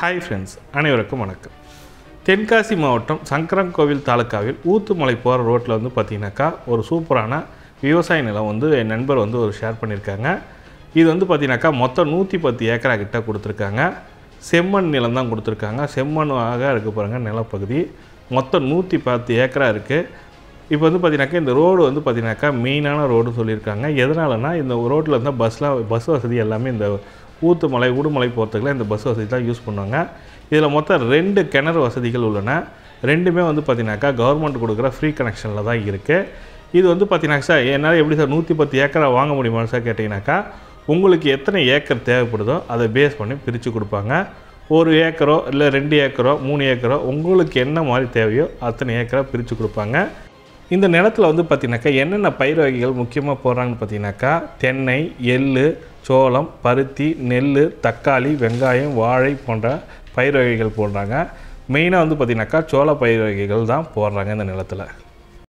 Hi friends, அனைவருக்கும் வணக்கம். தென்காசி மாவட்டம் சங்கரன்கோவில் தாலுக்காவில் ஊத்துமலை போகிற ரோட்டில் வந்து பார்த்திங்கனாக்கா ஒரு சூப்பரான விவசாய நிலம் வந்து என் நண்பர் வந்து ஒரு ஷேர் பண்ணியிருக்காங்க. இது வந்து பார்த்திங்கனாக்கா மொத்தம் 110 ஏக்கரா கிட்ட கொடுத்துருக்காங்க. செம்மண் நிலம் தான் கொடுத்துருக்காங்க. செம்மண்ணாக இருக்க போகிறாங்க நிலப்பகுதி. மொத்தம் 110 ஏக்கரா இருக்குது. இப்போ வந்து பார்த்திங்கனாக்கா இந்த ரோடு வந்து பார்த்திங்கனாக்கா மெயினான ரோடு சொல்லியிருக்காங்க. எதனாலனா இந்த ரோட்டில் இருந்தால் பஸ் வசதி எல்லாமே இந்த ஊத்துமலை உடுமலை போகிறதுக்குலாம் இந்த பஸ் வசதி தான் யூஸ் பண்ணுவாங்க. இதில் மொத்தம் 2 கிணறு வசதிகள் உள்ளன. ரெண்டுமே வந்து பார்த்திங்கனாக்கா கவர்மெண்ட் கொடுக்குற ஃப்ரீ கனெக்ஷனில் தான் இருக்குது. இது வந்து பார்த்திங்கனாக்கா சார் என்னால் எப்படி சார் 110 ஏக்கரா வாங்க முடியுமான்னு சார் கேட்டிங்கனாக்கா, உங்களுக்கு எத்தனை ஏக்கர் தேவைப்படுதோ அதை பேஸ் பண்ணி பிரித்து கொடுப்பாங்க. 1 ஏக்கரோ இல்லை 2 ஏக்கரோ 3 ஏக்கரோ உங்களுக்கு என்ன மாதிரி தேவையோ அத்தனை ஏக்கரா பிரித்து கொடுப்பாங்க. இந்த நிலத்தில் வந்து பார்த்திங்கனாக்கா என்னென்ன பயிர் வகைகள் முக்கியமாக போடுறாங்கன்னு பார்த்திங்கனாக்கா தென்னை, எள், சோளம், பருத்தி, நெல், தக்காளி, வெங்காயம், வாழை போன்ற பயிர் வகைகள் போடுறாங்க. மெயினாக வந்து பார்த்திங்கனாக்கா சோள பயிர் வகைகள் தான் போடுறாங்க இந்த நிலத்தில்.